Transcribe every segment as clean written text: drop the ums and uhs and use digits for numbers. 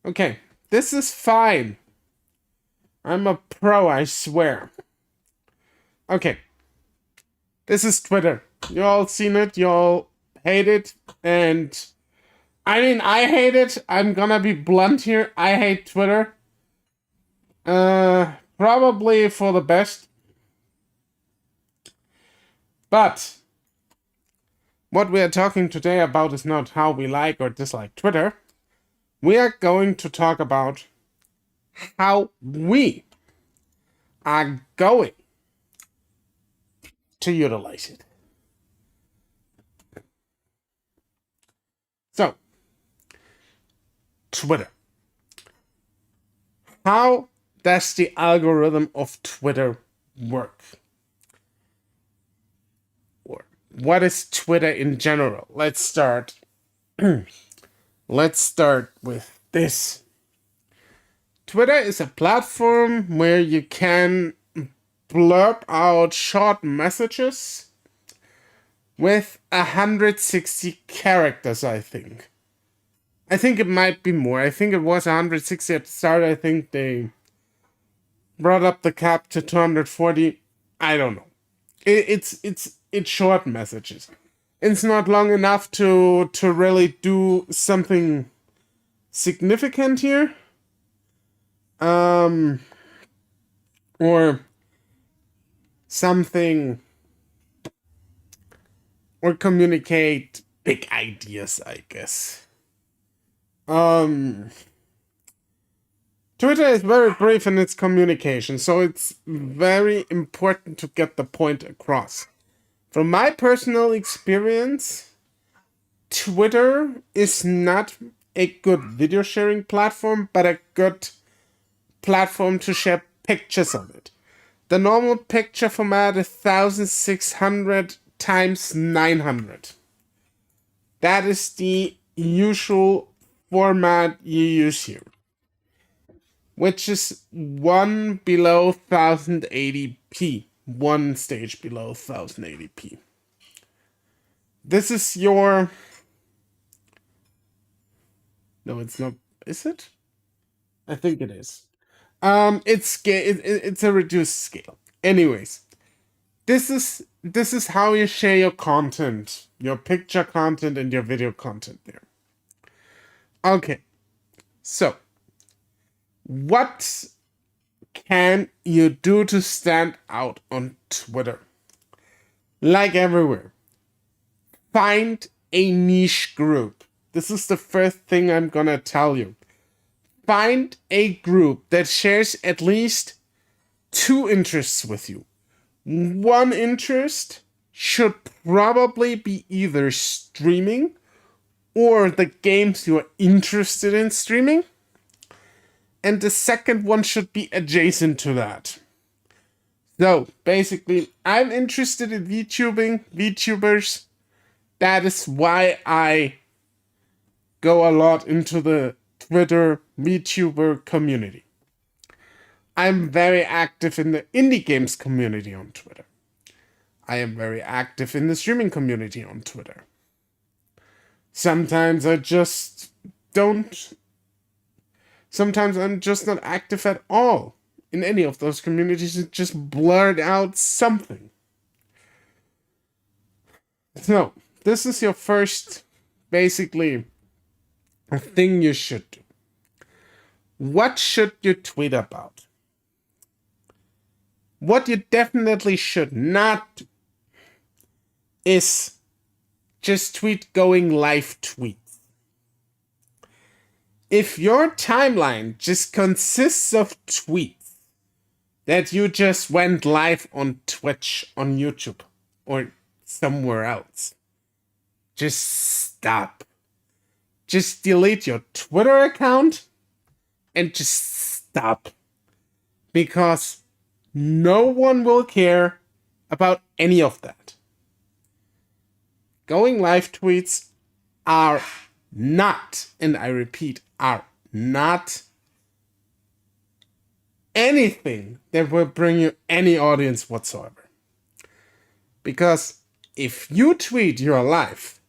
Okay, this is fine. I'm a pro, I swear. Okay, this is Twitter. You all seen it, you all hate it, and I mean, I hate it. I'm gonna be blunt here. I hate Twitter. Probably for the best. But what we are talking today about is not how we like or dislike Twitter. We are going to talk about how we are going to utilize it. So, Twitter. How does the algorithm of Twitter work? Or what is Twitter in general? Let's start. Let's start with this. Twitter is a platform where you can blurb out short messages with 160 characters, I think. I think it might be more. I think it was 160 at the start. I think they brought up the cap to 240. I don't know. It's short messages. It's not long enough to really do something significant here. Or something, or communicate big ideas, I guess. Twitter is very brief in its communication, so it's very important to get the point across. From my personal experience, Twitter is not a good video sharing platform, but a good platform to share pictures of it. The normal picture format is 1600 times 900. That is the usual format you use here, which is one below 1080p, one stage below 1080p. This is your. No, it's not. Is it? I think it is. It's a reduced scale. Anyways, this is how you share your content, your picture content and your video content there. Okay, so what can you do to stand out on Twitter? Like everywhere, find a niche group. This is the first thing I'm gonna tell you. Find a group that shares at least two interests with you. One interest should probably be either streaming or the games you are interested in streaming. And the second one should be adjacent to that. So basically, I'm interested in VTubers. That is why I go a lot into the Twitter VTuber community. I'm very active in the indie games community on Twitter. I am very active in the streaming community on Twitter. Sometimes I just don't. Sometimes I'm just not active at all in any of those communities. It just blurred out something. So, this is your first, basically, thing you should do. What should you tweet about? What you definitely should not do is just tweet going live tweets. If your timeline just consists of tweets that you just went live on Twitch, on YouTube, or somewhere else, just stop. Just delete your Twitter account and just stop. Because no one will care about any of that. Going live tweets are not, and I repeat, are not anything that will bring you any audience whatsoever. Because if you tweet you're live,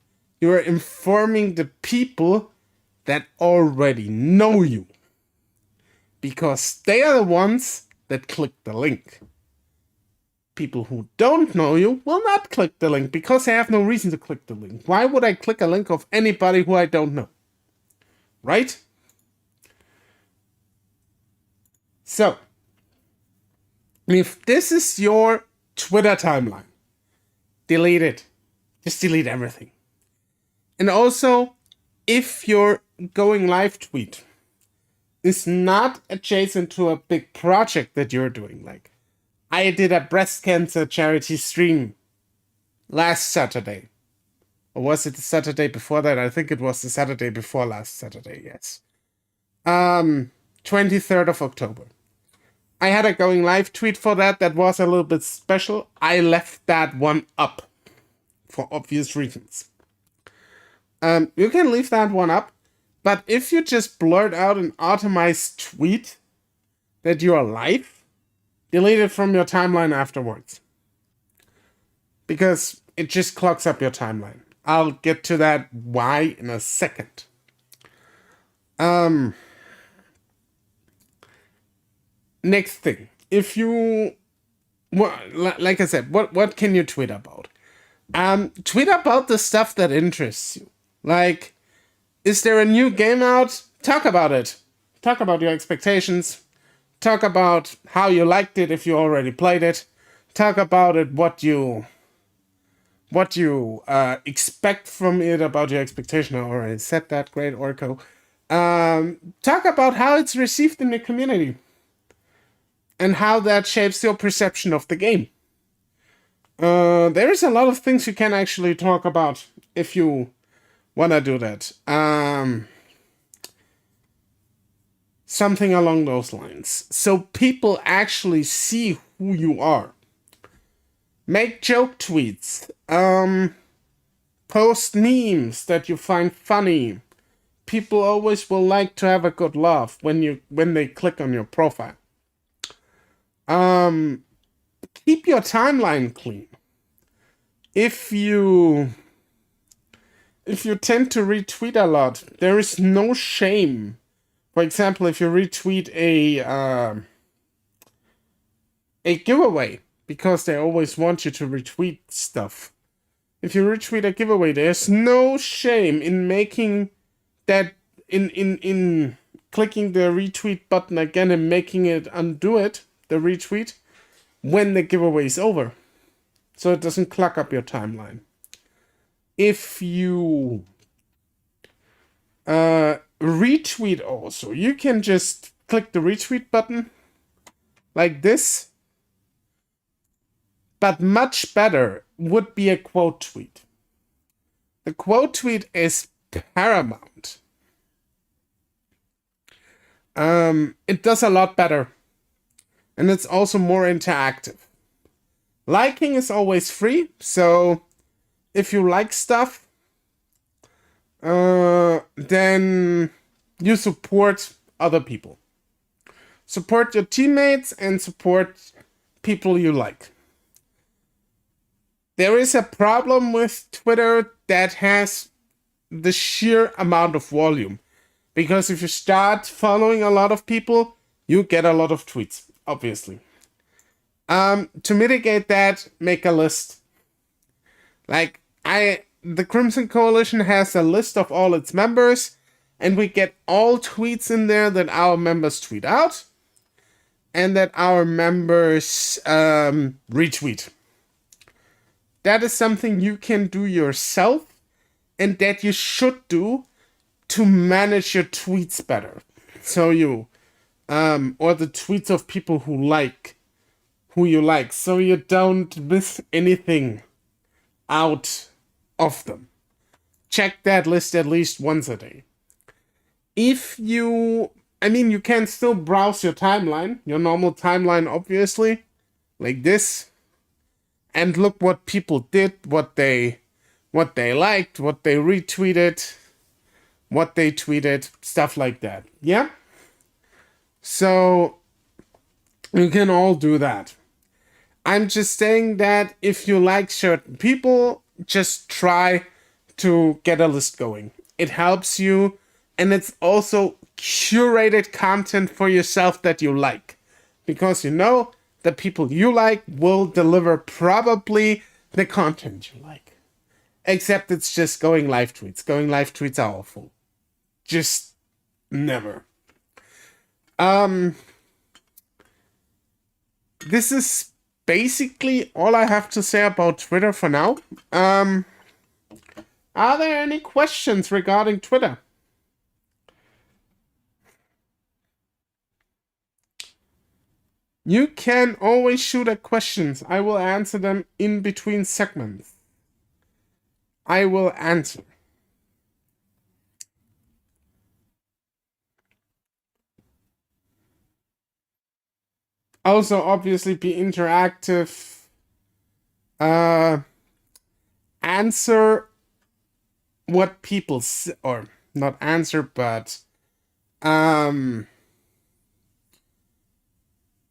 you are informing the people that already know you, because they are the ones that click the link. People who don't know you will not click the link because they have no reason to click the link. Why would I click a link of anybody who I don't know? Right? So, if this is your Twitter timeline, delete it. Just delete everything. And also, if your going live tweet is not adjacent to a big project that you're doing, like I did a breast cancer charity stream last Saturday. Or was it the Saturday before that? I think it was the Saturday before last Saturday, yes. 23rd of October. I had a going live tweet for that was a little bit special. I left that one up for obvious reasons. You can leave that one up, but if you just blurt out an automized tweet that you are live, delete it from your timeline afterwards. Because it just clogs up your timeline. I'll get to that why in a second. Next thing. If you... Well, like I said, what can you tweet about? Tweet about the stuff that interests you. Like, is there a new game out? Talk about it. Talk about your expectations. Talk about how you liked it if you already played it. Talk about it, what you expect from it, about your expectation. I already said that, great Orco. Talk about how it's received in the community. And how that shapes your perception of the game. There is a lot of things you can actually talk about if you want to do that. Something along those lines. So people actually see who you are. Make joke tweets. Post memes that you find funny. People always will like to have a good laugh when they click on your profile. Keep your timeline clean. If you tend to retweet a lot, there is no shame. For example, if you retweet a giveaway, because they always want you to retweet stuff. If you retweet a giveaway, there's no shame in making that in clicking the retweet button again and making it undo it, the retweet, when the giveaway is over. So it doesn't clog up your timeline. If you retweet also, you can just click the retweet button like this. But much better would be a quote tweet. The quote tweet is paramount. It does a lot better. And it's also more interactive. Liking is always free, so if you like stuff, then you support other people. Support your teammates and support people you like. There is a problem with Twitter that has the sheer amount of volume. Because if you start following a lot of people, you get a lot of tweets. Obviously. To mitigate that, make a list. Like, the Crimson Coalition has a list of all its members, and we get all tweets in there that our members tweet out, and that our members retweet. That is something you can do yourself, and that you should do to manage your tweets better. So you... or the tweets of people who you like, so you don't miss anything out of them. Check that list at least once a day. If you can still browse your timeline, your normal timeline, obviously, like this, and look what people did, what they liked, what they retweeted, what they tweeted, stuff like that. Yeah? So, you can all do that. I'm just saying that if you like certain people, just try to get a list going. It helps you And it's also curated content for yourself that you like. Because you know the people you like will deliver probably the content you like. Except it's just going live tweets. Going live tweets are awful. Just never. This is basically all I have to say about Twitter for now. Are there any questions regarding Twitter? You can always shoot at questions. I will answer them in between segments. I will answer. Also, obviously, be interactive. Answer what people say, or not answer, but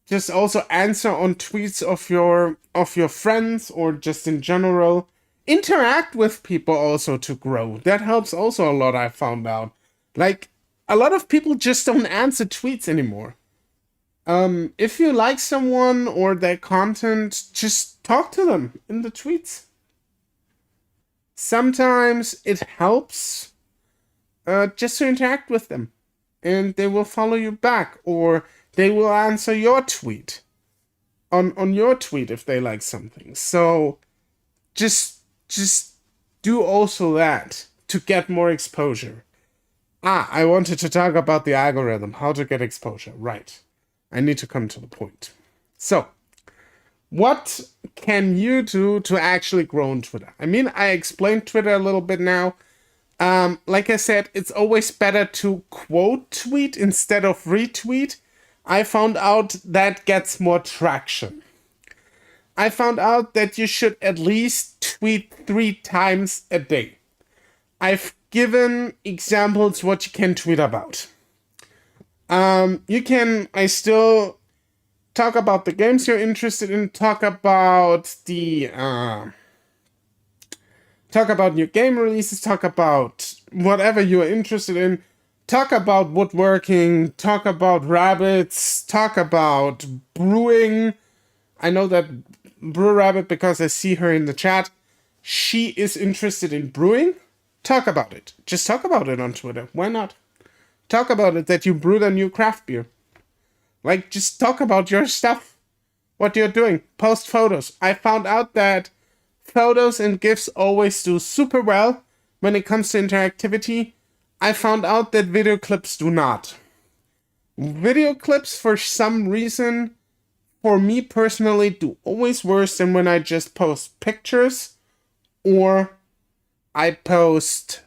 just also answer on tweets of your friends or just in general. Interact with people also to grow. That helps also a lot, I found out. Like, a lot of people just don't answer tweets anymore. If you like someone or their content, just talk to them in the tweets. Sometimes it helps just to interact with them. And they will follow you back, or they will answer your tweet on your tweet if they like something. So just do also that to get more exposure. I wanted to talk about the algorithm, how to get exposure. Right. I need to come to the point. So, what can you do to actually grow on Twitter? I mean, I explained Twitter a little bit now. Like I said, it's always better to quote tweet instead of retweet. I found out that gets more traction. I found out that you should at least tweet 3 times a day. I've given examples what you can tweet about. I still talk about the games you're interested in, talk about new game releases, talk about whatever you are interested in, talk about woodworking, talk about rabbits, talk about brewing. I know that Brew Rabbit because I see her in the chat. She is interested in brewing. Talk about it. Just talk about it on Twitter. Why not? Talk about it that you brewed a new craft beer. Like, just talk about your stuff. What you're doing. Post photos. I found out that photos and GIFs always do super well when it comes to interactivity. I found out that video clips do not. Video clips, for some reason, for me personally, do always worse than when I just post pictures or I post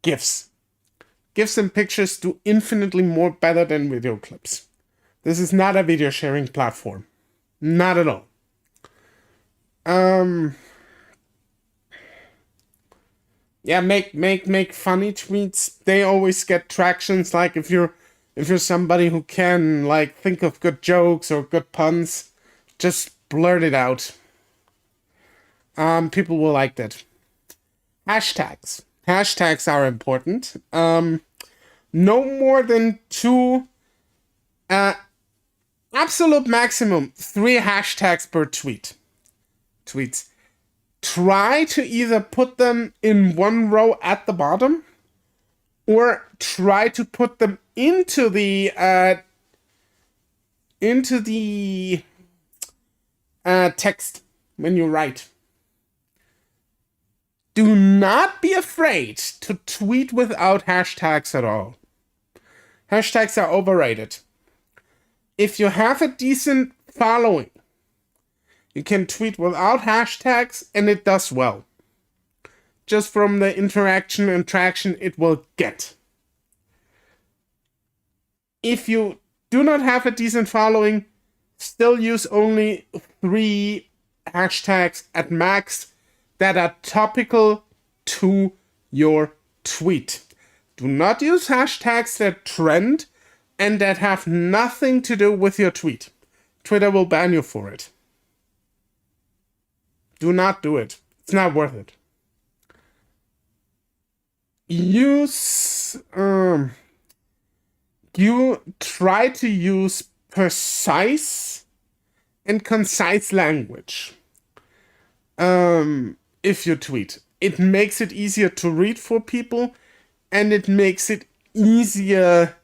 GIFs. GIFs and pictures do infinitely more better than video clips. This is not a video sharing platform. Not at all. Yeah, make funny tweets. They always get tractions. Like if you're somebody who can like think of good jokes or good puns, just blurt it out. People will like that. Hashtags. Hashtags are important. No more than 2, absolute maximum 3 hashtags per tweets. Try to either put them in one row at the bottom, or try to put them into the text when you write. Do not be afraid to tweet without hashtags at all. Hashtags are overrated. If you have a decent following, you can tweet without hashtags and it does well. Just from the interaction and traction it will get. If you do not have a decent following, still use only 3 hashtags at max that are topical to your tweet. Do not use hashtags that trend and that have nothing to do with your tweet. Twitter will ban you for it. Do not do it. It's not worth it. use you try to use precise and concise language. If you tweet, it makes it easier to read for people, and it makes it easier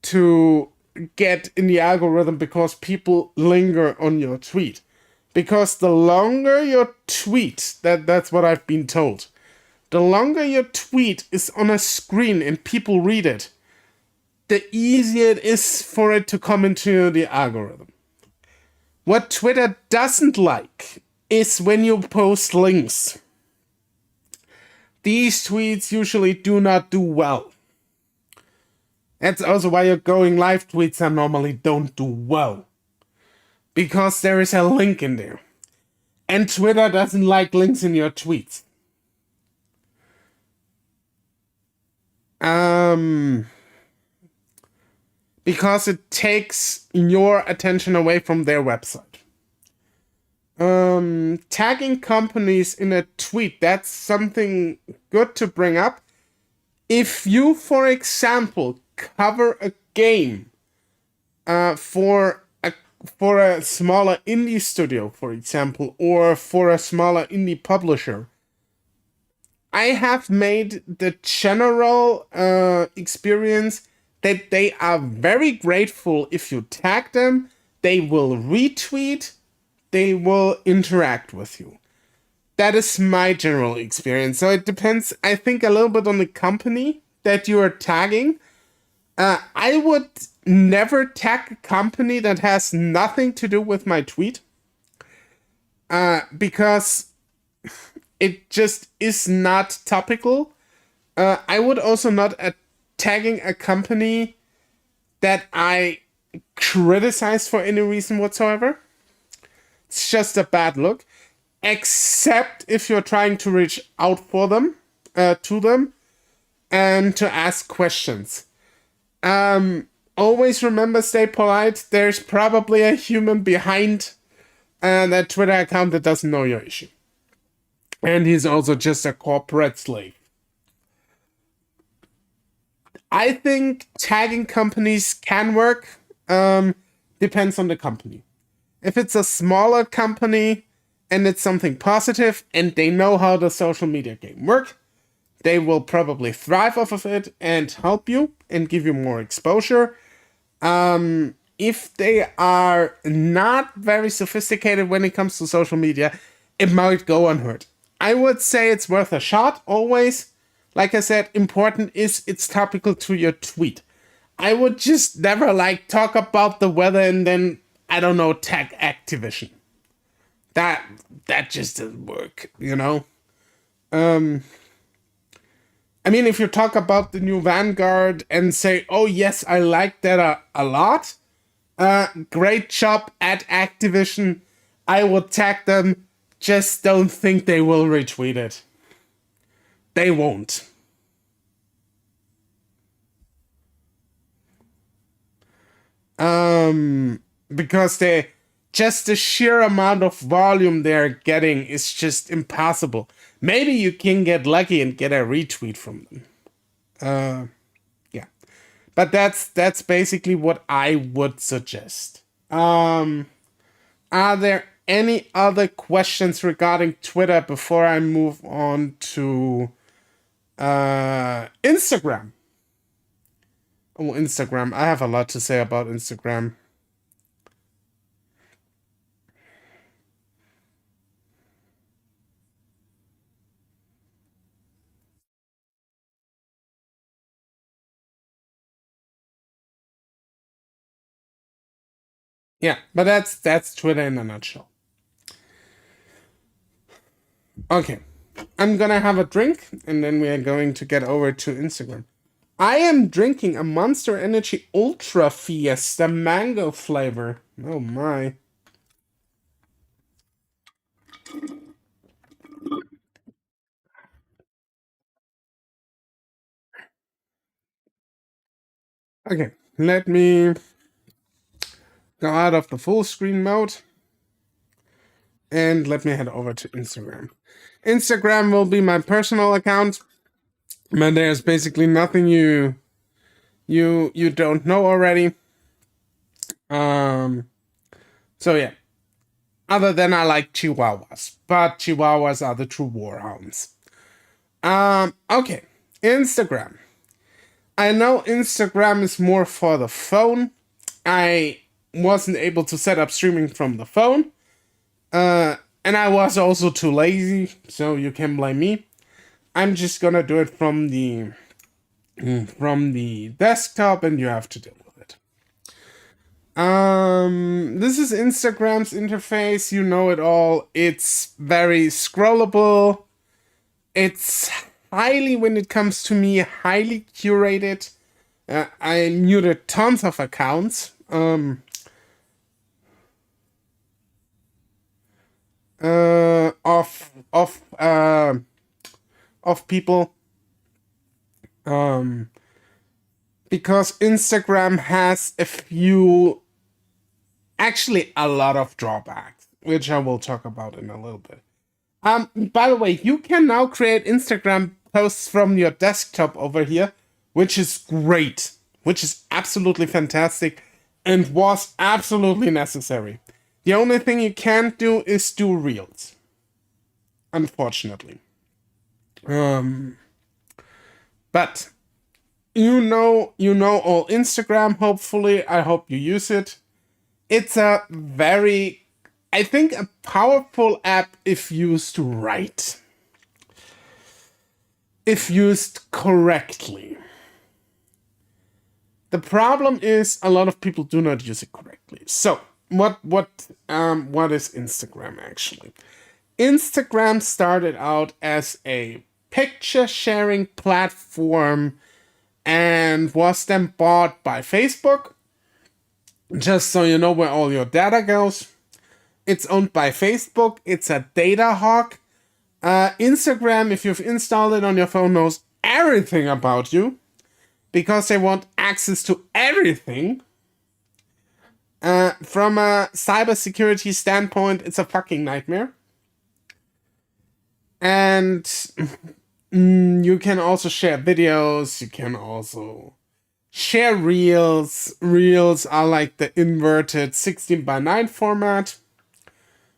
to get in the algorithm because people linger on your tweet. Because the longer your tweet, that's what I've been told. The longer your tweet is on a screen and people read it, the easier it is for it to come into the algorithm. What Twitter doesn't like is when you post links. These tweets usually do not do well. That's also why your going live tweets are normally don't do well. Because there is a link in there. And Twitter doesn't like links in your tweets. Because it takes your attention away from their website. Tagging companies in a tweet, that's something good to bring up. If you, for example, cover a game for a smaller indie studio, for example, or for a smaller indie publisher, I have made the general experience that they are very grateful if you tag them, they will retweet, they will interact with you. That is my general experience. So it depends, I think, a little bit on the company that you are tagging. I would never tag a company that has nothing to do with my tweet. Because it just is not topical. I would also not tagging a company that I criticize for any reason whatsoever. It's just a bad look. Except if you're trying to reach out for them, to them, and to ask questions. Always remember, stay polite. There's probably a human behind that Twitter account that doesn't know your issue. And he's also just a corporate slave. I think tagging companies can work. Depends on the company. If it's a smaller company and it's something positive and they know how the social media game works, they will probably thrive off of it and help you and give you more exposure. If they are not very sophisticated when it comes to social media, it might go unheard. I would say it's worth a shot always. Like I said, important is it's topical to your tweet. I would just never talk about the weather and then, I don't know, tag Activision. That just doesn't work, you know? I mean, if you talk about the new Vanguard and say, oh yes, I like that a lot, great job at Activision, I would tag them, just don't think they will retweet it. They won't. Because just the sheer amount of volume they're getting is just impossible. Maybe you can get lucky and get a retweet from them. Yeah. But that's basically what I would suggest. Are there any other questions regarding Twitter before I move on to Instagram? Oh, Instagram. I have a lot to say about Instagram. Yeah, but that's Twitter in a nutshell. Okay. I'm gonna have a drink and then we are going to get over to Instagram. I am drinking a Monster Energy Ultra Fiesta mango flavor. Oh my. Okay, let me go out of the full screen mode and let me head over to Instagram. Instagram will be my personal account. But there's basically nothing you don't know already. So yeah. Other than I like Chihuahuas, but Chihuahuas are the true warhounds. Okay. Instagram. I know Instagram is more for the phone. I wasn't able to set up streaming from the phone. And I was also too lazy, so you can blame me. I'm just gonna do it from the desktop, and you have to deal with it. This is Instagram's interface. You know it all. It's very scrollable. It's highly, when it comes to me, highly curated. I muted tons of accounts. Of people. Because Instagram has actually a lot of drawbacks, which I will talk about in a little bit. By the way, you can now create Instagram posts from your desktop over here, which is great, which is absolutely fantastic, and was absolutely necessary. The only thing you can't do is do reels, unfortunately. But you know all Instagram. Hopefully, I hope you use it. It's a very, I think, a powerful app if used right. If used correctly. The problem is a lot of people do not use it correctly. So, what is Instagram actually? Instagram started out as a picture sharing platform and was then bought by Facebook. Just so you know where all your data goes. It's owned by Facebook. It's a data hog. Instagram, if you've installed it on your phone, knows everything about you because they want access to everything. From a cybersecurity standpoint, it's a fucking nightmare. And you can also share videos. You can also share reels. Reels are like the inverted 16:9 format,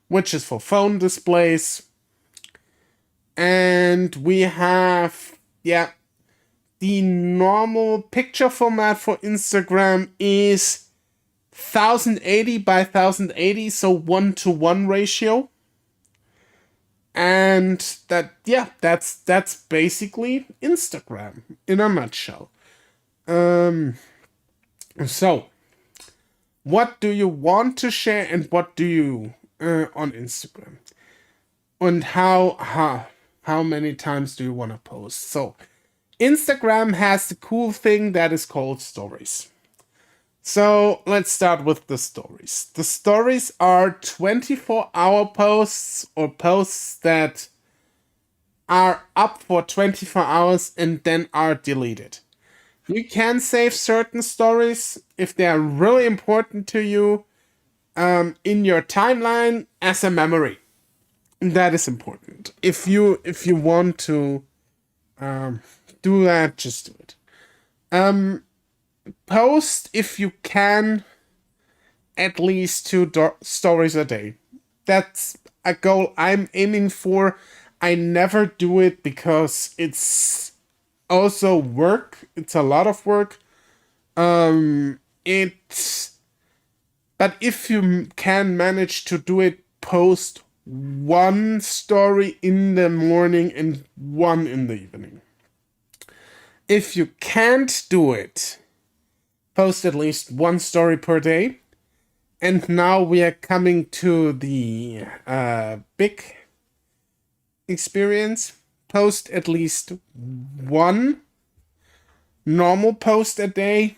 which is for phone displays. And we have, the normal picture format for Instagram is 1080 by 1080, so 1:1 ratio. And that's basically Instagram in a nutshell. So what do you want to share and what do you on Instagram? And how many times do you want to post? So Instagram has the cool thing that is called stories. So let's start with the stories. The stories are 24-hour posts or posts that are up for 24 hours and then are deleted. You can save certain stories if they are really important to you in your timeline as a memory. That is important. If you want to do that, just do it. Post if you can at least 2 stories a day. That's a goal I'm aiming for. I never do it because it's also work. It's a lot of work. But if you can manage to do it, post 1 story in the morning and 1 in the evening. If you can't do it, post at least 1 story per day. And now we are coming to the big experience. Post at least 1 normal post a day.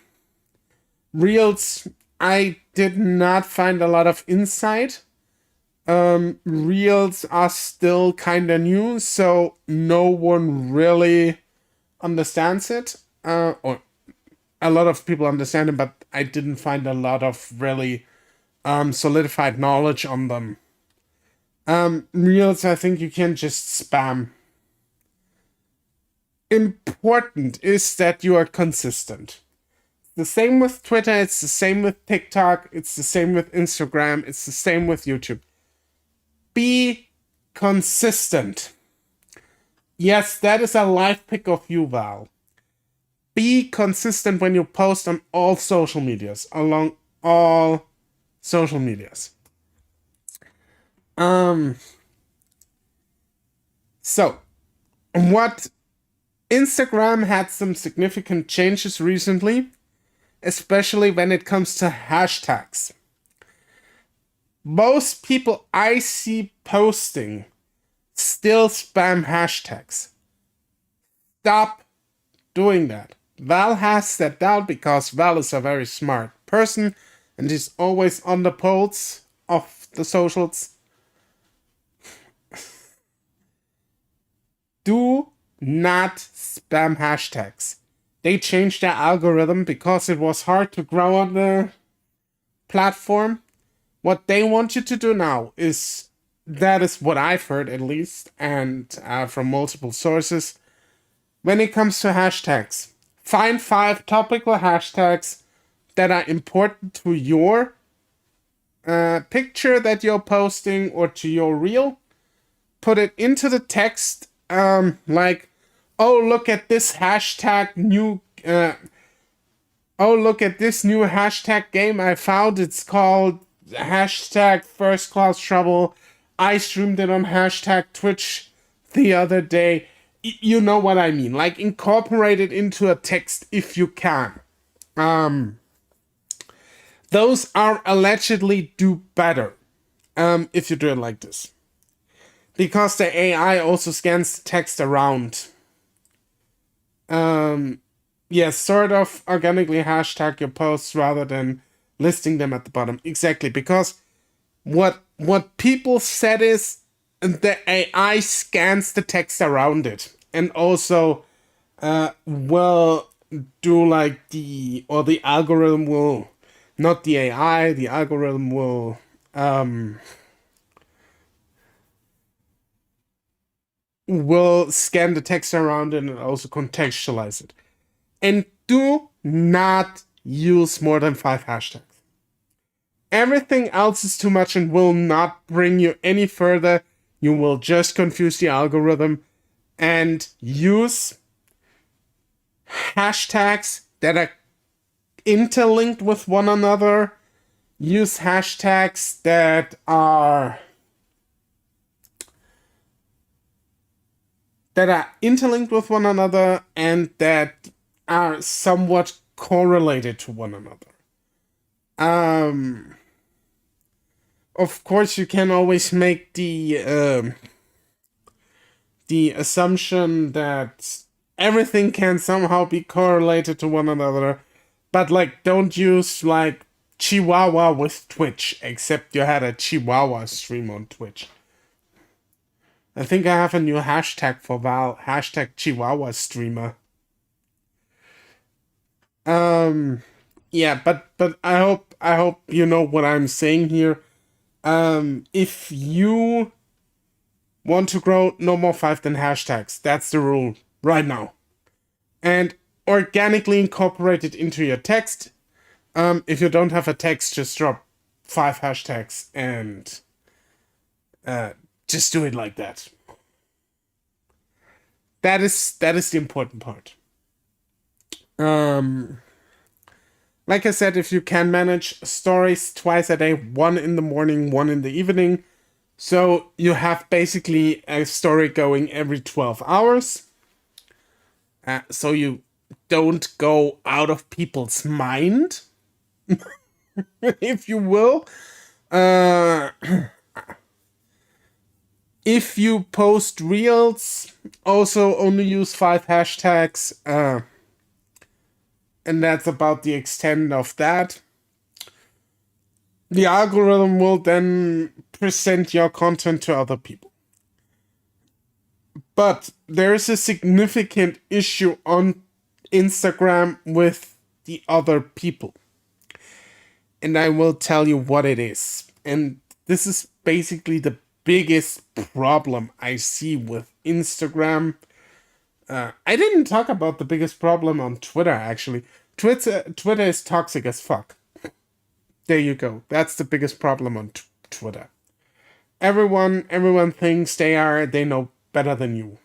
Reels, I did not find a lot of insight. Reels are still kind of new, so no one really understands it. Or a lot of people understand it, but I didn't find a lot of really solidified knowledge on them. Reels, I think you can just spam. important is that you are consistent. The same with Twitter, it's the same with TikTok, it's the same with Instagram, it's the same with YouTube. Be consistent. Yes, that is a live pick of you, Val. Be consistent when you post on all social medias, along all social medias. So, what Instagram had some significant changes recently, especially when it comes to hashtags. Most people I see posting still spam hashtags. Stop doing that. Val has that down because Val is a very smart person and he's always on the pulse of the socials. Do not spam hashtags. They changed their algorithm because it was hard to grow on the platform. What they want you to do now is, that is what I've heard at least, and from multiple sources, when it comes to hashtags, find 5 topical hashtags that are important to your picture that you're posting or to your reel. Put it into the text, like, oh, look at this hashtag new. Oh, look at this new hashtag game I found. It's called hashtag First Class Trouble. I streamed it on hashtag Twitch the other day. You know what I mean. Like, incorporate it into a text if you can. Those are allegedly do better if you do it like this. Because the AI also scans the text around. Yes, sort of organically hashtag your posts rather than listing them at the bottom. Exactly, because what people said is the AI scans the text around it and also will do like the algorithm will, not the AI, the algorithm will scan the text around it and also contextualize it. And do not use more than 5 hashtags. Everything else is too much and will not bring you any further. You will just confuse the algorithm. And use hashtags that are interlinked with one another. Use hashtags that are interlinked with one another and that are somewhat correlated to one another. Of course, you can always make the assumption that everything can somehow be correlated to one another, but like, don't use like Chihuahua with Twitch, except you had a Chihuahua stream on Twitch. I think I have a new hashtag for Val, hashtag Chihuahua streamer. Yeah, but I hope you know what I'm saying here. If you want to grow, no more 5 than hashtags. That's the rule right now. And organically incorporate it into your text. If you don't have a text, just drop 5 hashtags and just do it like that. That is the important part. Like I said, if you can manage stories twice a day, 1 in the morning, 1 in the evening, so you have basically a story going every 12 hours. So you don't go out of people's mind, if you will. If you post reels, also only use 5 hashtags. And that's about the extent of that. The algorithm will then present your content to other people. But there is a significant issue on Instagram with the other people. And I will tell you what it is. And this is basically the biggest problem I see with Instagram. I didn't talk about the biggest problem on Twitter, actually. Twitter is toxic as fuck. There you go. That's the biggest problem on Twitter. Everyone thinks they know better than you.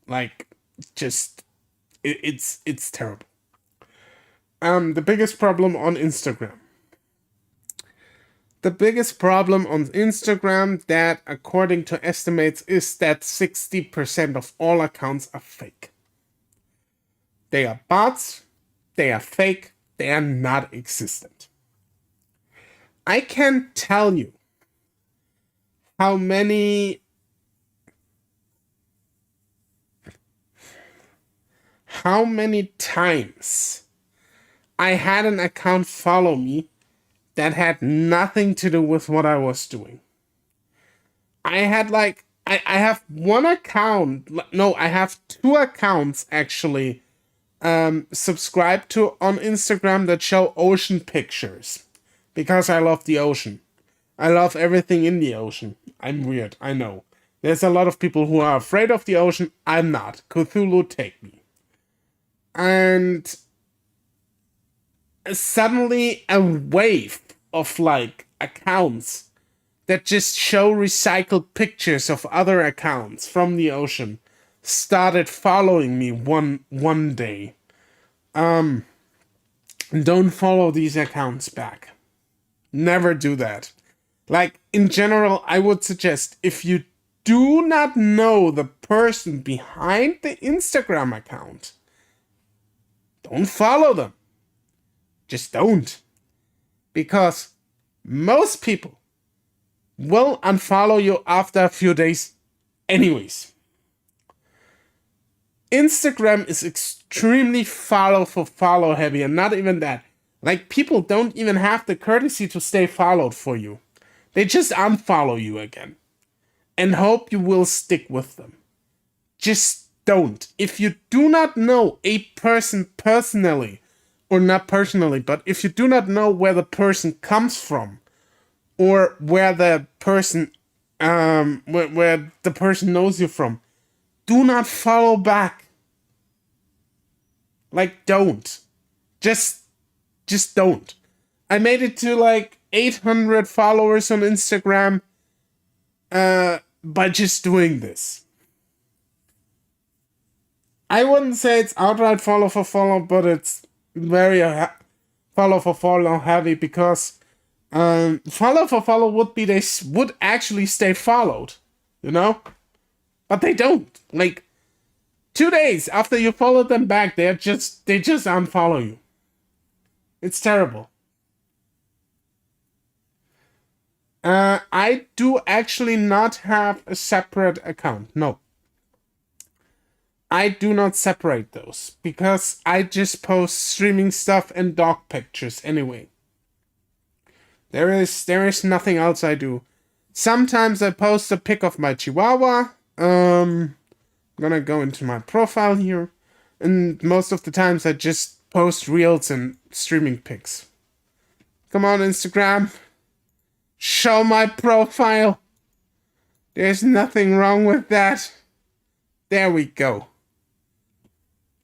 Like, just it's terrible. The biggest problem on Instagram. The biggest problem on Instagram, that according to estimates, is that 60% of all accounts are fake. They are bots, they are fake, they are not existent. I can't tell you how many times I had an account follow me that had nothing to do with what I was doing. I had I have one account, no, I have two accounts actually subscribed to on Instagram that show ocean pictures because I love the ocean. I love everything in the ocean. I'm weird, I know. There's a lot of people who are afraid of the ocean. I'm not. Cthulhu, take me. And suddenly a wave of accounts that just show recycled pictures of other accounts from the ocean started following me one day. Don't follow these accounts back. Never do that. Like, in general, I would suggest, if you do not know the person behind the Instagram account, don't follow them. Just don't. Because most people will unfollow you after a few days anyways. Instagram is extremely follow heavy, and not even that. Like, people don't even have the courtesy to stay followed for you. They just unfollow you again and hope you will stick with them. Just don't. If you do not know a person personally, or not personally, but if you do not know where the person comes from, or where the person where the person knows you from, do not follow back. Like, don't. Just don't. I made it to 800 followers on Instagram by just doing this. I wouldn't say it's outright follow for follow, but it's very follow for follow heavy, because follow for follow would be they would actually stay followed, you know? But they don't. 2 days after you follow them back, they just unfollow you. It's terrible. I do actually not have a separate account. No. I do not separate those because I just post streaming stuff and dog pictures anyway. There is nothing else I do. Sometimes I post a pic of my chihuahua. I'm gonna go into my profile here, and most of the times I just post reels and streaming pics. Come on, Instagram. Show my profile. There's nothing wrong with that. There we go.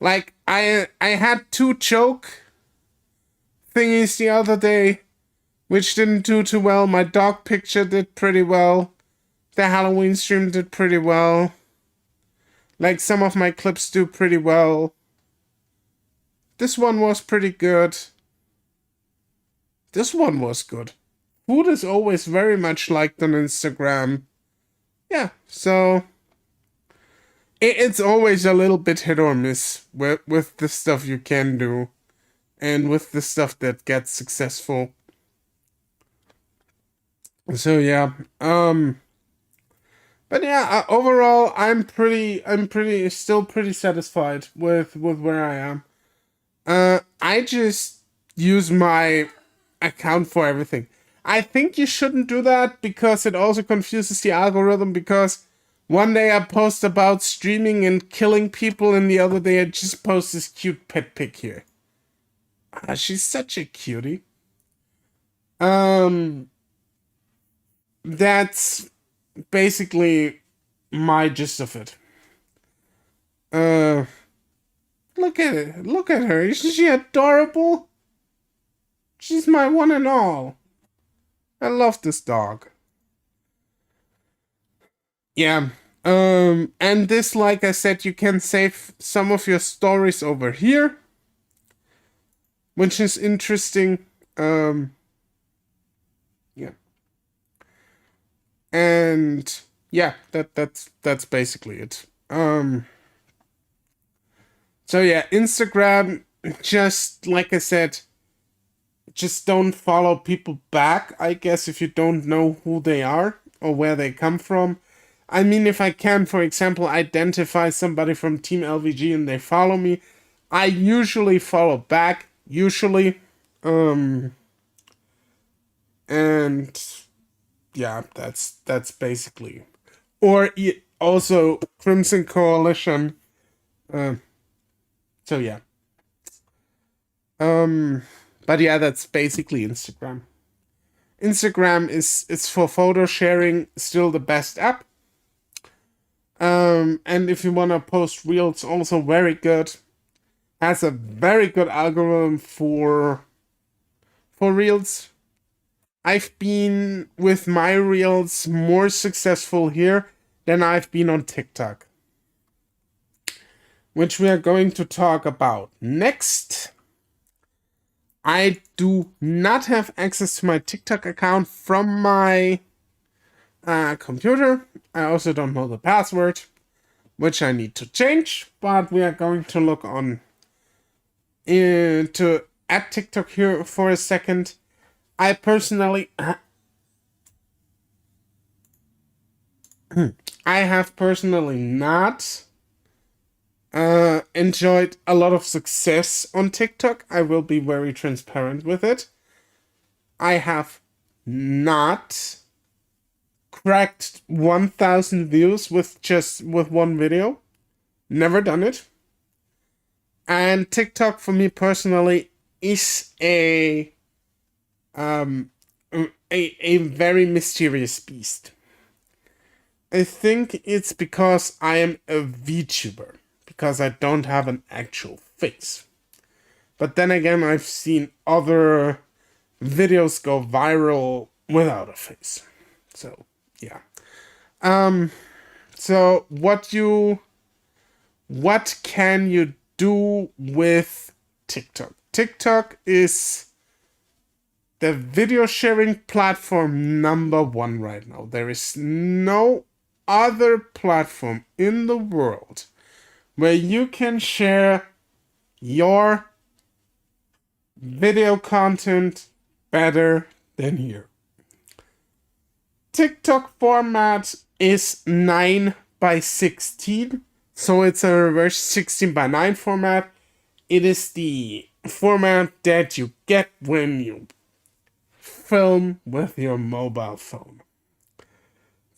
I had 2 joke thingies the other day, which didn't do too well. My dog picture did pretty well. The Halloween stream did pretty well. Some of my clips do pretty well. This one was pretty good. This one was good. Food is always very much liked on Instagram. Yeah, so it's always a little bit hit or miss with the stuff you can do and with the stuff that gets successful. So yeah, but yeah, overall I'm still pretty satisfied with where I am. I just use my account for everything. I think you shouldn't do that because it also confuses the algorithm, because one day I post about streaming and killing people, and the other day I just post this cute pet pic here. She's such a cutie. That's basically my gist of it. Look at it. Look at her. Isn't she adorable? She's my one and all. I love this dog. Yeah. And this, like I said, you can save some of your stories over here, which is interesting. Yeah. And yeah, that's basically it. So yeah, Instagram, just like I said, just don't follow people back, I guess, if you don't know who they are or where they come from. I mean, if I can, for example, identify somebody from Team LVG and they follow me, I usually follow back, usually. And yeah, that's basically. Or also Crimson Coalition. Uh, so yeah. But yeah, that's basically Instagram. Instagram is for photo sharing, still the best app. And if you wanna post reels, also very good. Has a very good algorithm for reels. I've been with my reels more successful here than I've been on TikTok, which we are going to talk about next. I do not have access to my TikTok account from my computer. I also don't know the password, which I need to change, but we are going to look on into at TikTok here for a second. I personally I have personally not enjoyed a lot of success on TikTok. I will be very transparent with it. I have not cracked 1,000 views with one video. Never done it. And TikTok for me personally is a very mysterious beast. I think it's because I am a VTuber, because I don't have an actual face. But then again, I've seen other videos go viral without a face. So, yeah. So what can you do with TikTok? TikTok is the video sharing platform number one right now. There is no other platform in the world where you can share your video content better than here. TikTok format is 9:16, so it's a reverse 16:9 format. It is the format that you get when you film with your mobile phone.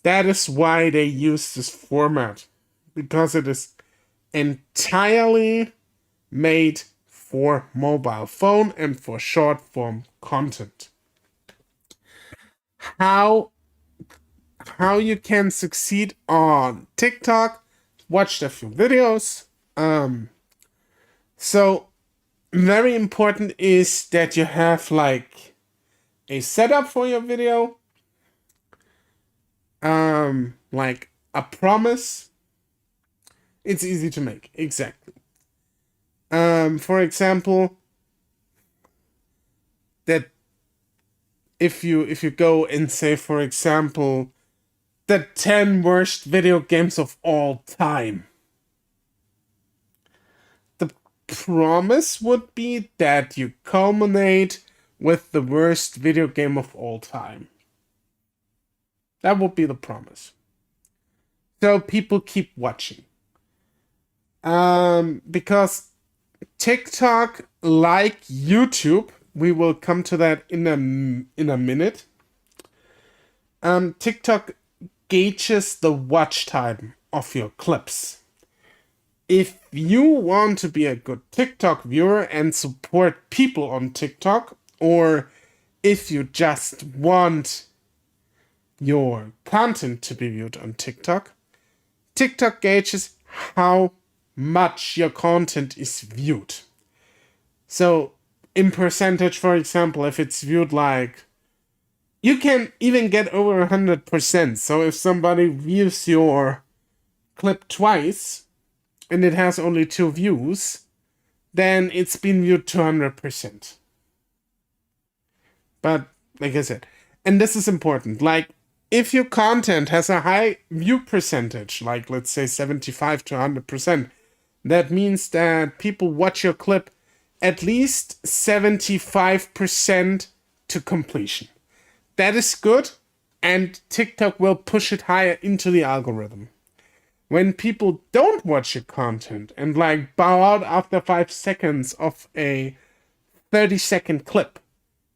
That is why they use this format, because it is entirely made for mobile phone and for short form content. How you can succeed on TikTok? Watched a few videos. So very important is that you have like a setup for your video, like a promise. It's easy to make, exactly. For example, that if you go and say, for example, the 10 worst video games of all time, the promise would be that you culminate with the worst video game of all time. That would be the promise. So people keep watching. Because TikTok, like YouTube, we will come to that in a minute. TikTok gauges the watch time of your clips. If you want to be a good TikTok viewer and support people on TikTok, or if you just want your content to be viewed on TikTok, TikTok gauges how much your content is viewed. So in percentage, for example, if it's viewed like, you can even get over 100%. So if somebody views your clip twice and it has only 2 views, then it's been viewed 200%. But like I said, and this is important, like if your content has a high view percentage, like let's say 75 to 100%, that means that people watch your clip at least 75% to completion. That is good, and TikTok will push it higher into the algorithm. When people don't watch your content and like bow out after 5 seconds of a 30-second clip,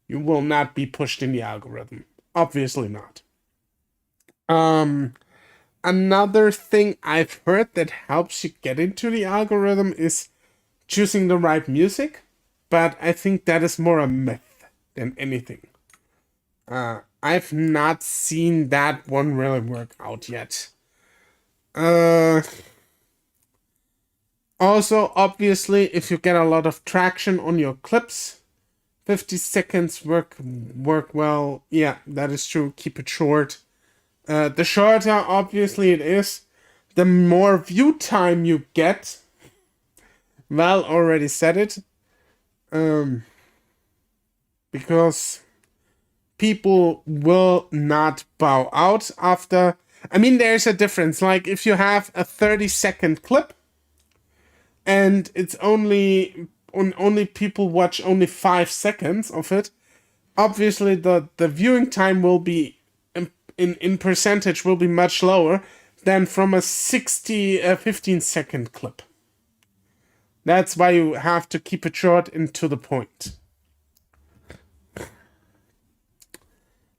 you will not be pushed in the algorithm. Obviously not. Another thing I've heard that helps you get into the algorithm is choosing the right music, but I think that is more a myth than anything. I've not seen that one really work out yet. Also, obviously, if you get a lot of traction on your clips, 50 seconds work well. Yeah, that is true. Keep it short. The shorter, obviously, it is, the more view time you get. Val already said it. Because people will not bow out after. I mean, there's a difference. Like, if you have a 30-second clip and it's only people watch only 5 seconds of it, obviously the viewing time will be in percentage will be much lower than from a 15-second clip. That's why you have to keep it short and to the point.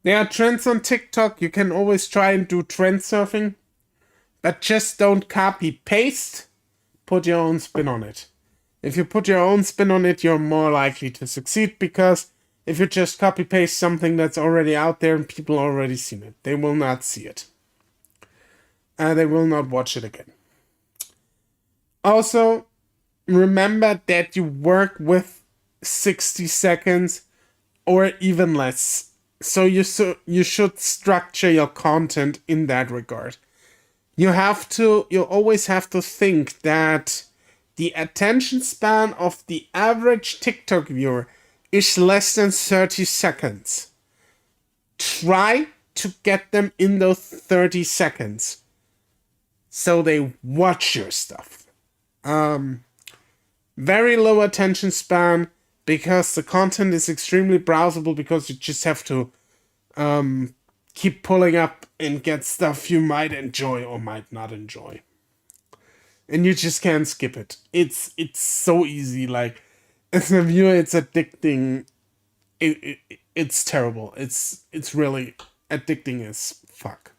There are trends on TikTok. You can always try and do trend surfing, but just don't copy paste. Put your own spin on it. If you put your own spin on it, you're more likely to succeed, because if you just copy paste something that's already out there and people already seen it, they will not see it. They will not watch it again. Also, remember that you work with 60 seconds or even less. So you should structure your content in that regard. You always have to think that the attention span of the average TikTok viewer is less than 30 seconds. Try to get them in those 30 seconds so they watch your stuff. Very low attention span, because the content is extremely browsable, because you just have to keep pulling up and get stuff you might enjoy or might not enjoy. And you just can't skip it. It's so easy. Like, as a viewer, it's addicting. It's terrible. It's really addicting as fuck.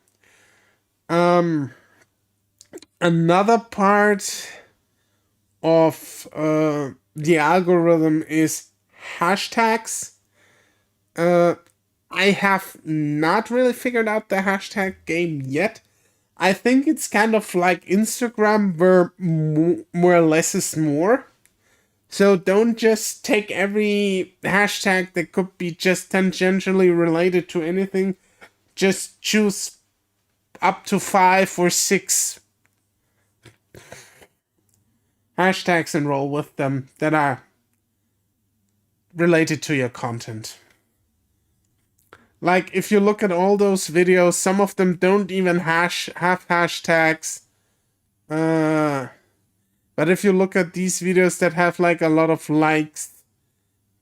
Another part of the algorithm is hashtags. I have not really figured out the hashtag game yet. I think it's kind of like Instagram, where more or less is more. So don't just take every hashtag that could be just tangentially related to anything. Just choose up to 5 or 6 hashtags and roll with them that are related to your content. Like, if you look at all those videos, some of them don't even have hashtags. But if you look at these videos that have like a lot of likes,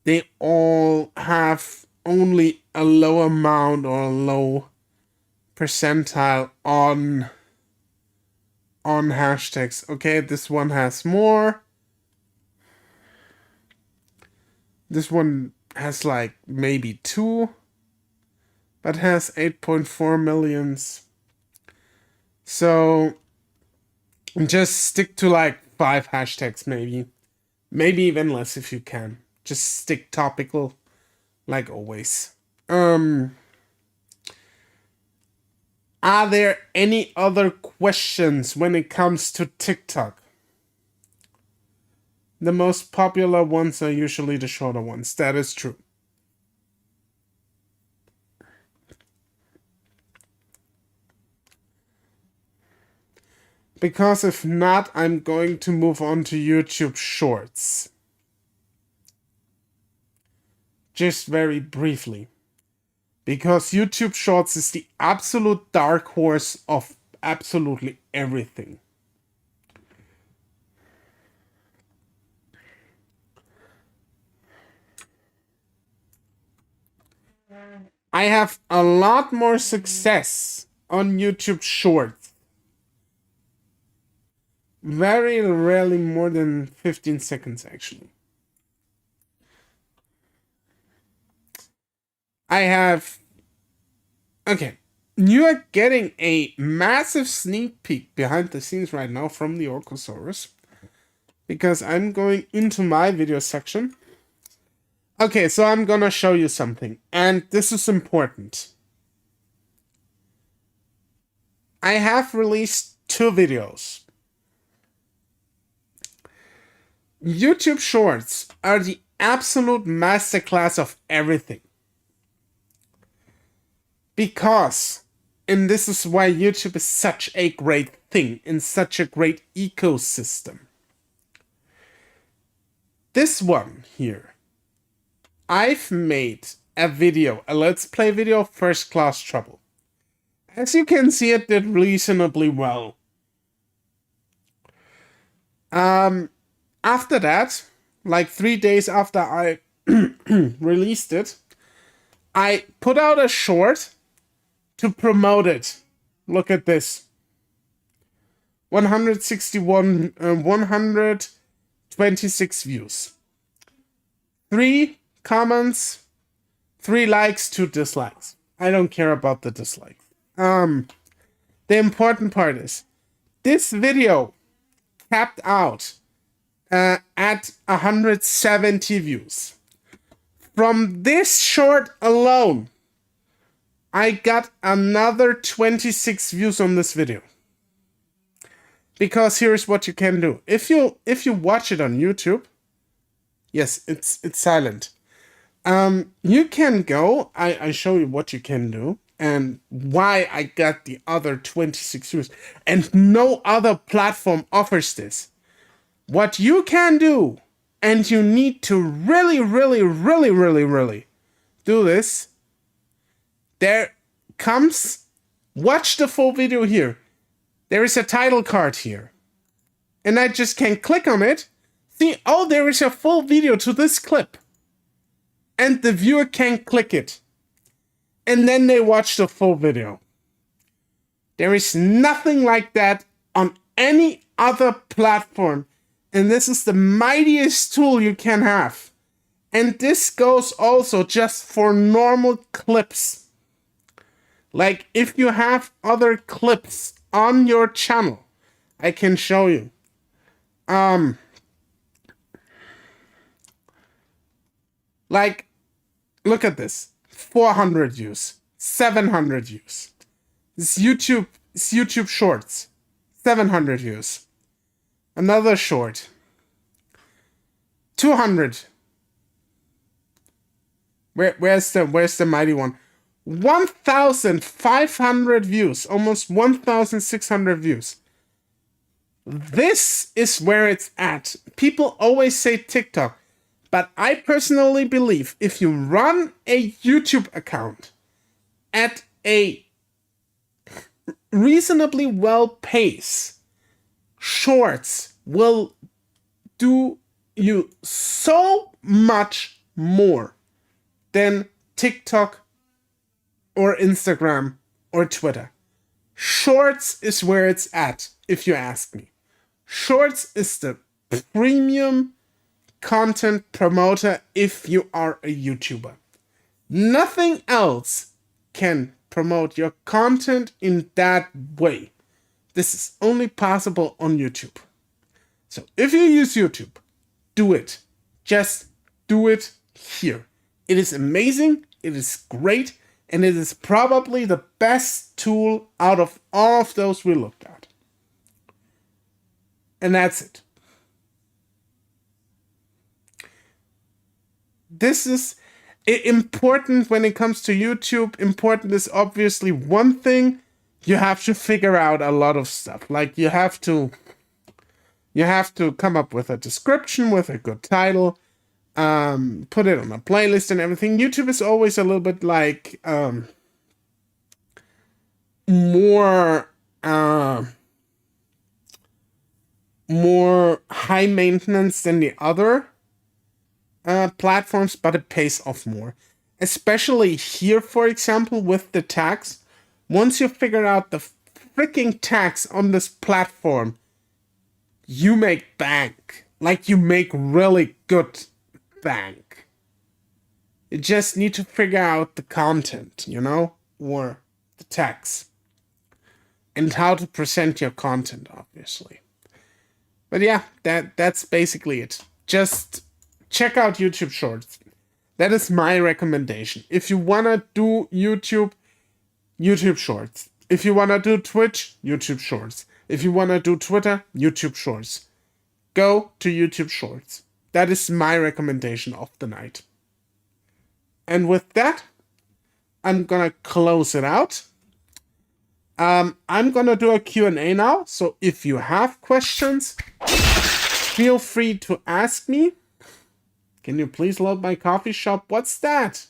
they all have only a low amount or a low percentile on hashtags. Okay, this one has more. This one has like maybe 2. But has 8.4 millions. So just stick to like 5 hashtags, maybe. Maybe even less if you can. Just stick topical, like always. Are there any other questions when it comes to TikTok? the most popular ones are usually the shorter ones. That is true. Because if not, I'm going to move on to YouTube Shorts. Just very briefly. Because YouTube Shorts is the absolute dark horse of absolutely everything. I have a lot more success on YouTube Shorts. Very rarely more than 15 seconds, actually. I have... Okay. You are getting a massive sneak peek behind the scenes right now from the TheOrcosaurus. Because I'm going into my video section. Okay, so I'm gonna show you something. And this is important. I have released 2 videos. YouTube Shorts are the absolute masterclass of everything. Because, and this is why YouTube is such a great thing and such a great ecosystem. This one here, I've made a video, a Let's Play video, First Class Trouble. As you can see, it did reasonably well. After that, like 3 days after I released it, I put out a short to promote it. Look at this. 126 views. 3 comments, 3 likes, 2 dislikes. I don't care about the dislikes. The important part is, this video capped out at 170 views. From this short alone, I got another 26 views on this video. Because here's what you can do. If you watch it on YouTube, yes, it's silent. You can go, I show you what you can do and why I got the other 26 views. And no other platform offers this. What you can do, and you need to really do this, there comes, watch the full video here. There is a title card here. And I just can click on it. See, oh, there is a full video to this clip. And the viewer can click it. And then they watch the full video. There is nothing like that on any other platform. And this is the mightiest tool you can have. And this goes also just for normal clips. Like if you have other clips on your channel, I can show you. Like, look at this. 400 views, 700 views. It's YouTube Shorts, 700 views. Another short, 200. Where's the mighty one? 1,500 views, almost 1,600 views. This is where it's at. People always say TikTok, but I personally believe if you run a YouTube account at a reasonably well pace, Shorts will do you so much more than TikTok or Instagram or Twitter. Shorts is where it's at, if you ask me. Shorts is the premium content promoter if you are a YouTuber. Nothing else can promote your content in that way. This is only possible on YouTube. So if you use YouTube, do it. Just do it here. It is amazing, it is great, and it is probably the best tool out of all of those we looked at. And that's it. this is important when it comes to YouTube. Important is obviously one thing. You have to figure out a lot of stuff. Like you have to come up with a description with a good title, put it on a playlist and everything. YouTube is always a little bit like more more high maintenance than the other platforms, but it pays off more. Especially here, for example, with the tags. Once you figure out the freaking tags on this platform, you make bank. Like, you make really good bank. You just need to figure out the content, you know? Or the tags. And how to present your content, obviously. But yeah, that's basically it. Just check out YouTube Shorts. That is my recommendation. If you wanna do YouTube, YouTube Shorts. If you wanna do Twitch, YouTube Shorts. If you wanna do Twitter, YouTube Shorts. Go to YouTube Shorts. That is my recommendation of the night. And with that, I'm gonna close it out. I'm gonna do a Q&A now. So if you have questions, feel free to ask me. Can you please load my coffee shop? What's that?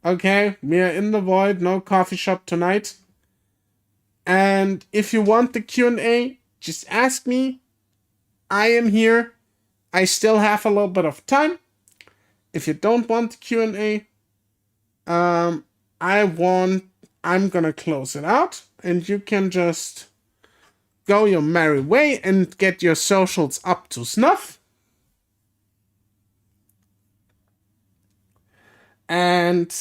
Okay, we are in the void. No coffee shop tonight. And if you want the Q&A, just ask me. I am here. I still have a little bit of time. If you don't want the Q&A, I'm gonna close it out, and you can just go your merry way and get your socials up to snuff. And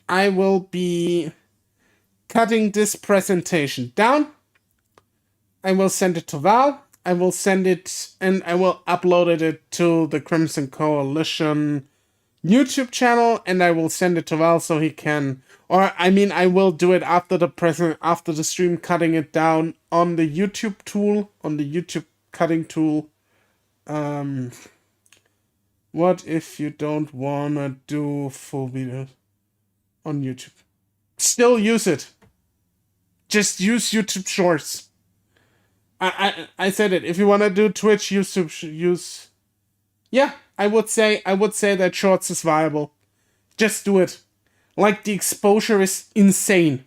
I will be cutting this presentation down. I will send it to Val. I will send it and I will upload it to the Crimson Coalition YouTube channel, and I will send it to Val so he can, or I mean, I will do it after the stream, cutting it down on the YouTube tool, on the YouTube cutting tool. What if you don't wanna do full videos on YouTube? Still use it. Just use YouTube Shorts. I said it. If you wanna do Twitch, use. Yeah, I would say that Shorts is viable. Just do it. Like, the exposure is insane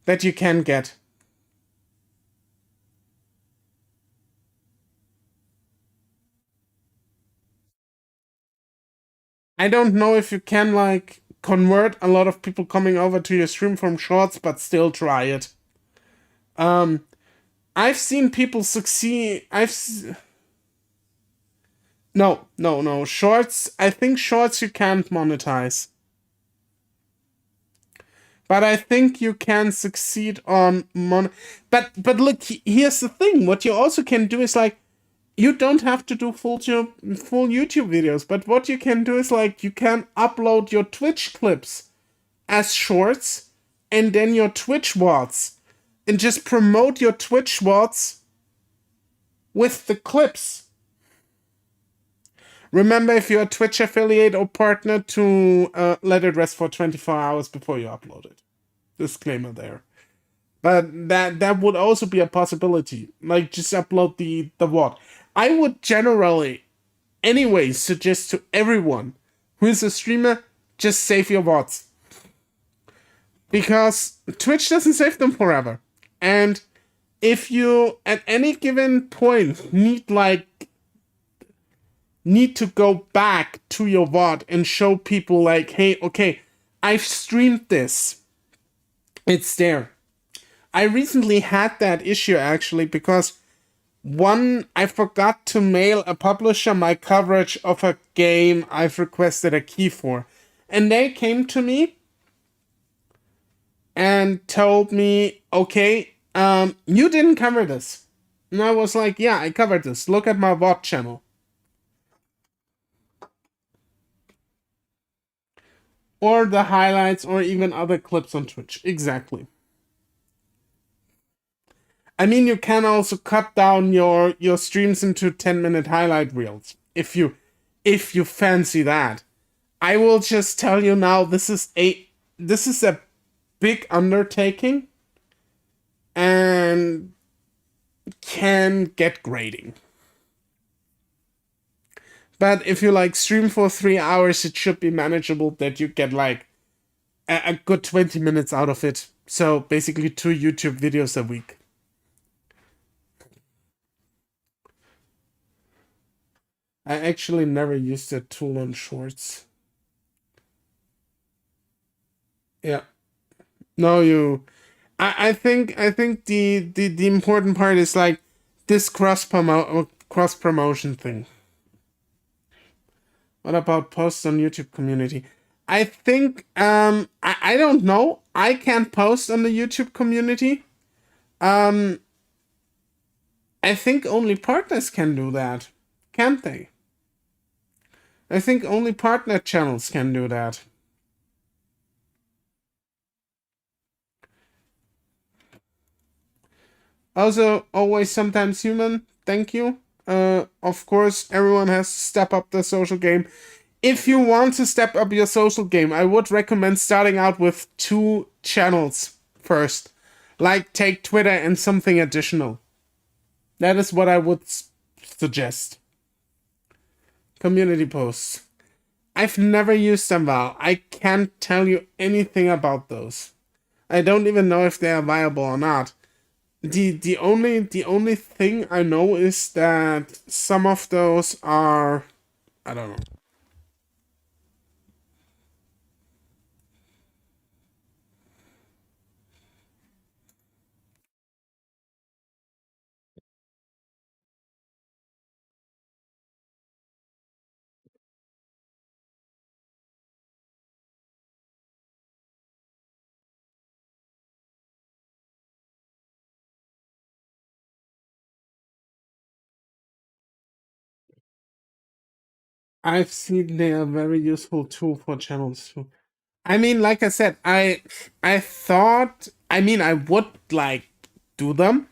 that you can get. I don't know if you can, like, convert a lot of people coming over to your stream from Shorts, but still try it. I've seen people succeed. No. Shorts, I think Shorts you can't monetize. But I think you can succeed on But look, here's the thing. What you also can do is, like, you don't have to do full YouTube videos, but what you can do is, like, you can upload your Twitch clips as shorts, and then your Twitch VODs, and just promote your Twitch VODs with the clips. Remember, if you're a Twitch affiliate or partner, to let it rest for 24 hours before you upload it. Disclaimer there. But that would also be a possibility. Like, just upload the VOD. I would generally, anyways, suggest to everyone who is a streamer, just save your VODs. Because Twitch doesn't save them forever. And if you, at any given point, need to go back to your VOD and show people, like, hey, okay, I've streamed this. It's there. I recently had that issue, actually, because I forgot to mail a publisher my coverage of a game I've requested a key for. And they came to me and told me, okay, you didn't cover this. And I was like, yeah, I covered this. Look at my VOD channel. Or the highlights, or even other clips on Twitch. Exactly. I mean, you can also cut down your streams into 10-minute highlight reels if you fancy that. I will just tell you now, this is a big undertaking and can get grating. But if you like stream for 3 hours, it should be manageable that you get like a good 20 minutes out of it. So basically 2 YouTube videos a week. I actually never used that tool on shorts. Yeah. No, I think the important part is like this cross promotion thing. What about posts on YouTube community? I think I don't know. I can't post on the YouTube community. Um I think only partners can do that. Can't they? I think only partner channels can do that. Also, always sometimes human. Thank you. Of course, everyone has to step up their social game. If you want to step up your social game, I would recommend starting out with 2 channels first. Like, take Twitter and something additional. That is what I would suggest. Community posts. I've never used them, Val. I can't tell you anything about those. I don't even know if they are viable or not. The only thing I know is that some of those are, I don't know. I've seen they are a very useful tool for channels too. I mean, like I said, I thought, I mean, I would like do them.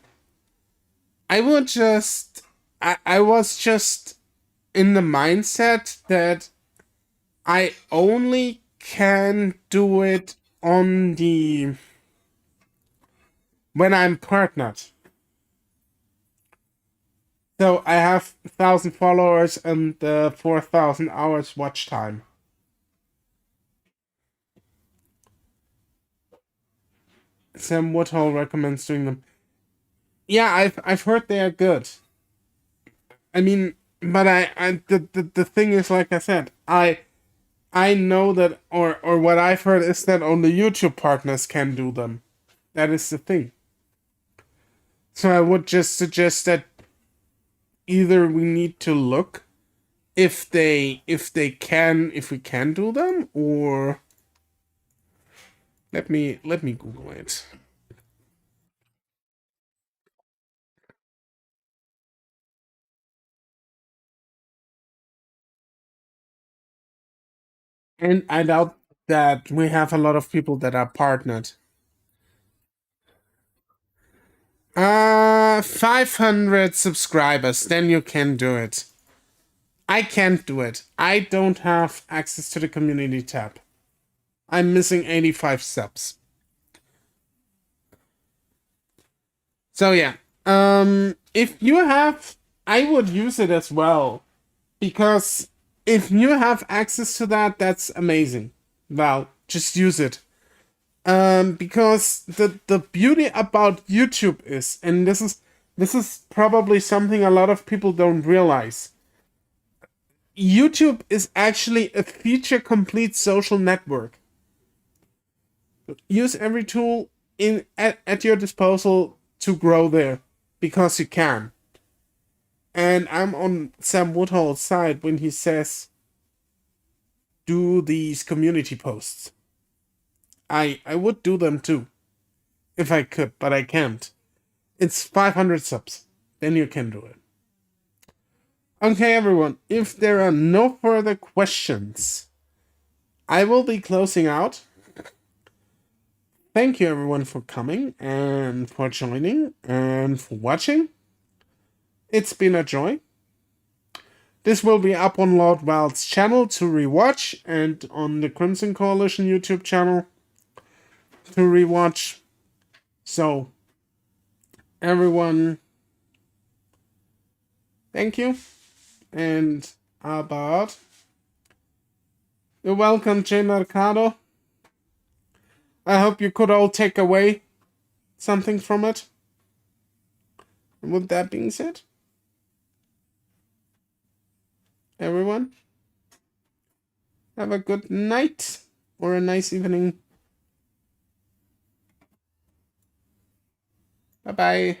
I would just I was just in the mindset that I only can do it on the when I'm partnered. So I have 1,000 followers and 4,000 hours watch time. Sam Woodhull recommends doing them. Yeah, I've heard they are good. I mean, but the thing is, like I said, I know that, or what I've heard is that only YouTube partners can do them. That is the thing. So I would just suggest that either we need to look if we can do them, or let me Google it. And I doubt that we have a lot of people that are partnered. 500 subscribers, then you can do it. I can't do it. I don't have access to the community tab. I'm missing 85 subs. So yeah. If you have, I would use it as well, because if you have access to that, that's amazing. Well, just use it. Because the beauty about YouTube is, and this is probably something a lot of people don't realize. YouTube is actually a feature complete social network. Use every tool at your disposal to grow there because you can. And I'm on Sam Woodhull's side when he says do these community posts. I would do them too if I could, but I can't. It's 500 subs. Then you can do it. Okay, everyone. If there are no further questions, I will be closing out. thank you everyone for coming and for joining and for watching. It's been a joy. This will be up on Lord Val's channel to rewatch and on the Crimson Coalition YouTube channel to rewatch. So, everyone, thank you. And about you're welcome, Jay Mercado. I hope you could all take away something from it. And with that being said, everyone, have a good night or a nice evening. Bye-bye.